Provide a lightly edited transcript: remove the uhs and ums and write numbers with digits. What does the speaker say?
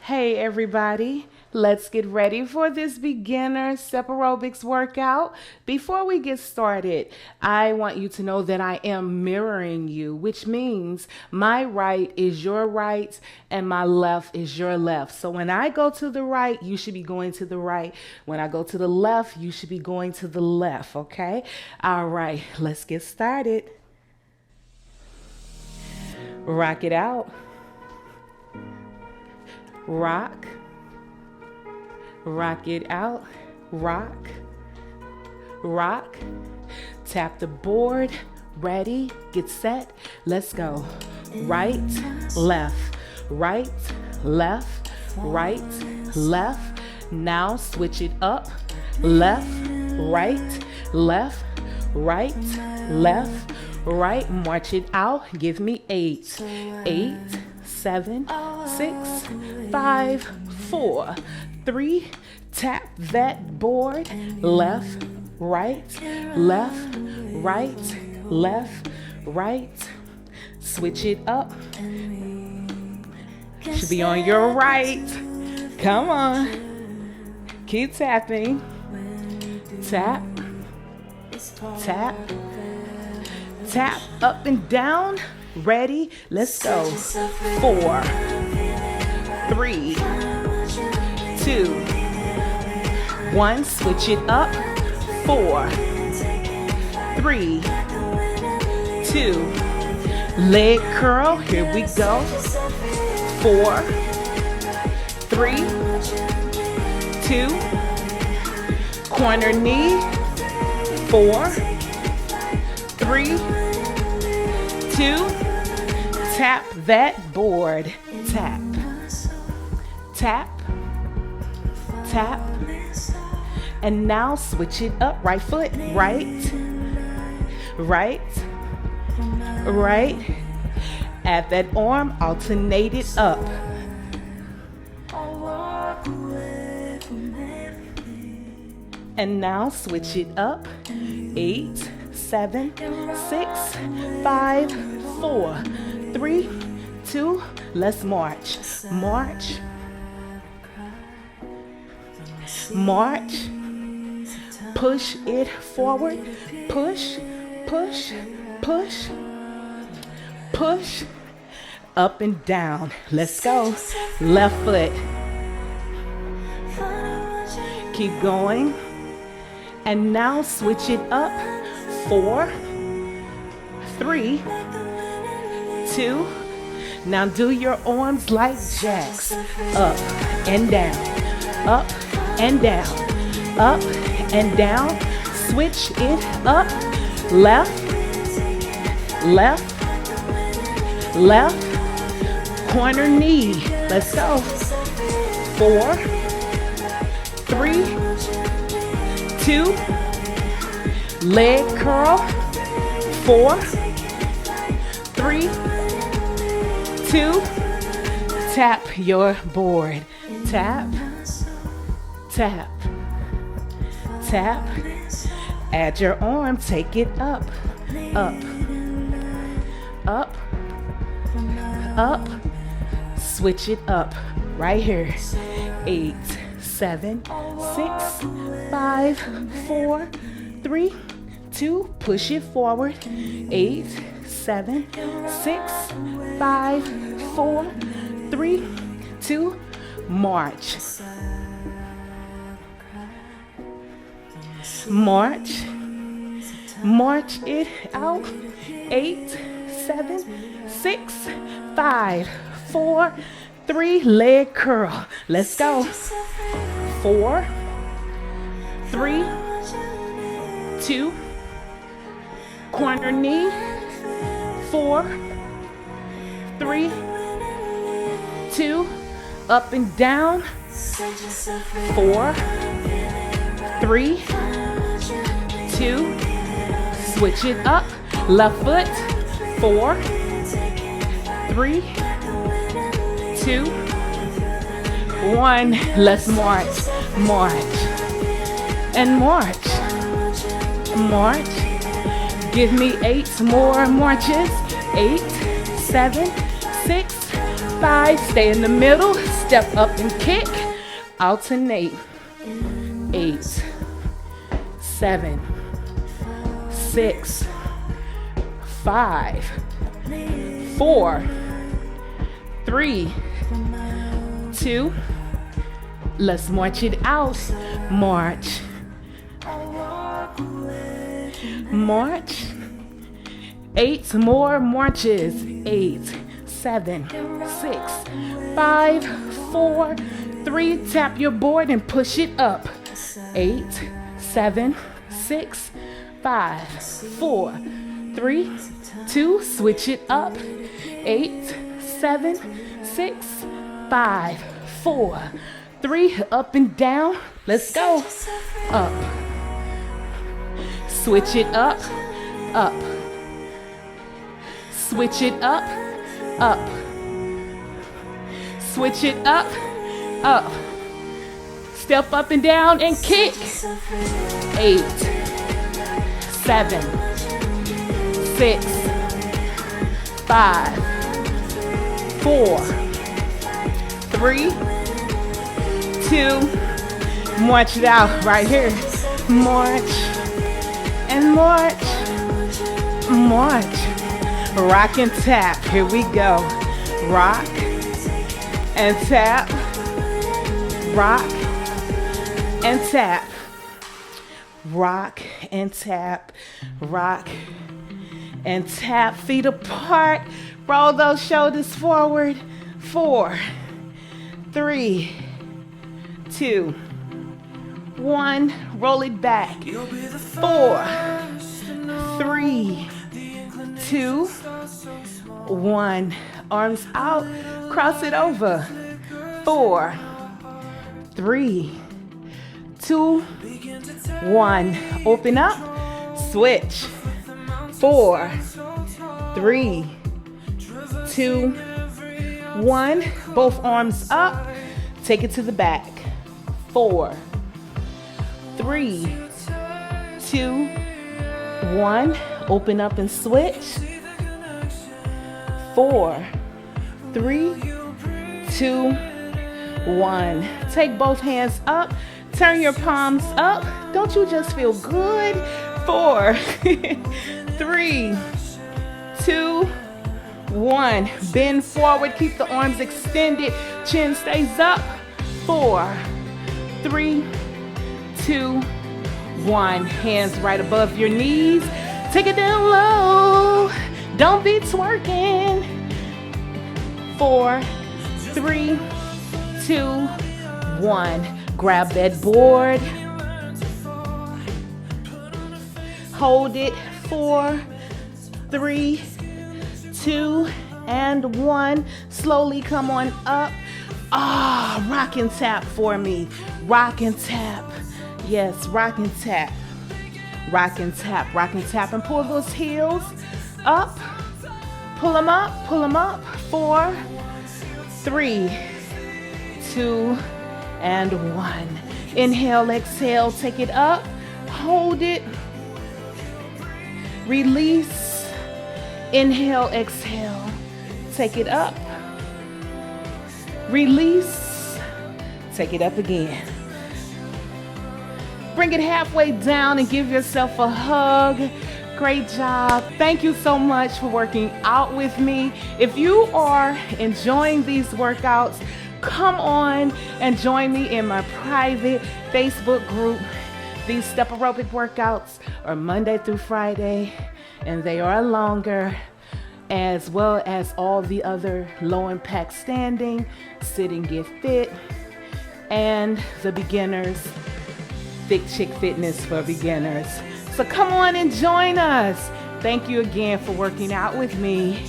Hey everybody, let's get ready for this beginner step aerobics workout. Before we get started, I want you to know that I am mirroring you, which means my right is your right and my left is your left. So when I go to the right, you should be going to the right. When I go to the left, you should be going to the left, okay? All right, let's get started. Rock it out. Rock, rock it out, rock, rock, tap the board, ready, get set, let's go. Right, left, right, left, right, left. Now switch it up, left, right, left, right, left, right. March it out, give me 8, 8, 7, 6, 5, 4, 3, tap that board, left, right, left, right, left, right, switch it up, should be on your right, come on, keep tapping, tap, tap, tap, up and down, ready, let's go, 4, 3, 2, 1, switch it up, 4, 3, 2, leg curl, here we go, 4, 3, 2, corner knee, 4, 3, 2, tap that board, tap, tap, tap, and now switch it up, right foot, right, right, right, add that arm, alternate it up, and now switch it up, 8, 7, 6, 5, 4, 3, 2, let's march, march, march, push it forward, push, push, push, push, up and down, let's go, left foot, keep going, and now switch it up, 4, 3, 2, now do your arms like jacks, up and down, up and down, up and down, switch it up, left, left, left, corner knee, let's go, 4, 3, 2, leg curl, 4, 3, 2, tap your board, tap, tap, tap, add your arm, take it up, up, up, up, switch it up, right here, 8, 7, 6, 5, 4, 3, 2, push it forward, 8, 7, 6, 5, 4, 3, 2, march, march, march it out, 8, 7, 6, 5, 4, 3, leg curl, let's go, 4, 3, 2, corner knee, 4, 3, 2, up and down, 4, 3, 2, switch it up, left foot, 4, 3, 2, 1, let's march, march, and march, march, give me 8 more marches, 8, 7, 6, 5, stay in the middle, step up and kick, alternate. 8, 7, 6, 5, 4, 3, 2, let's march it out. March. March. 8 more marches. 8, 7, 6, 5, 4, 3. Tap your board and push it up. 8, 7, 6, 5, 4, 3, 2. Switch it up. 8, 7, 6, 5, 4, 3. Up and down. Let's go. Up. Switch it up. Up. Switch it up. Up. Switch it up. Up. Step up and down and kick. 8, 7, 6, 5, 4, 3, 2. March it out right here. March and march. March. Rock and tap. Here we go. Rock and tap. Rock and tap. Rock and tap. Rock and tap. Feet apart. Roll those shoulders forward. 4, 3, 2, 1. Roll it back. 4, 3, 2, 1. Arms out. Cross it over. 4, 3, 2, 1. Open up. Switch. 4, 3, 2, 1. Both arms up. Take it to the back. 4, 3, 2, 1. Open up and switch. 4, 3, 2, 1. Take both hands up. Turn your palms up. Don't you just feel good? 4, 3, 2, 1. Bend forward. Keep the arms extended. Chin stays up. 4, 3, 2, 1. Hands right above your knees. Take it down low. Don't be twerking. 4, 3, 2, 1. Grab that board. Hold it. 4, 3, 2, and 1. Slowly come on up. Rock and tap for me. Rock and tap. Yes, rock and tap. Rock and tap. Rock and tap. And pull those heels up. Pull them up. Pull them up. 4, 3, 2, and 1. Inhale, exhale. Take it up. Hold it. Release. Inhale, exhale. Take it up. Release. Take it up again. Bring it halfway down and give yourself a hug. Great job. Thank you so much for working out with me. If you are enjoying these workouts, come on and join me in my private Facebook group. These step aerobic workouts are Monday through Friday, and they are longer, as well as all the other low impact standing, sitting, get fit, and the beginners, Thick Chick Fitness for beginners. So come on and join us. Thank you again for working out with me.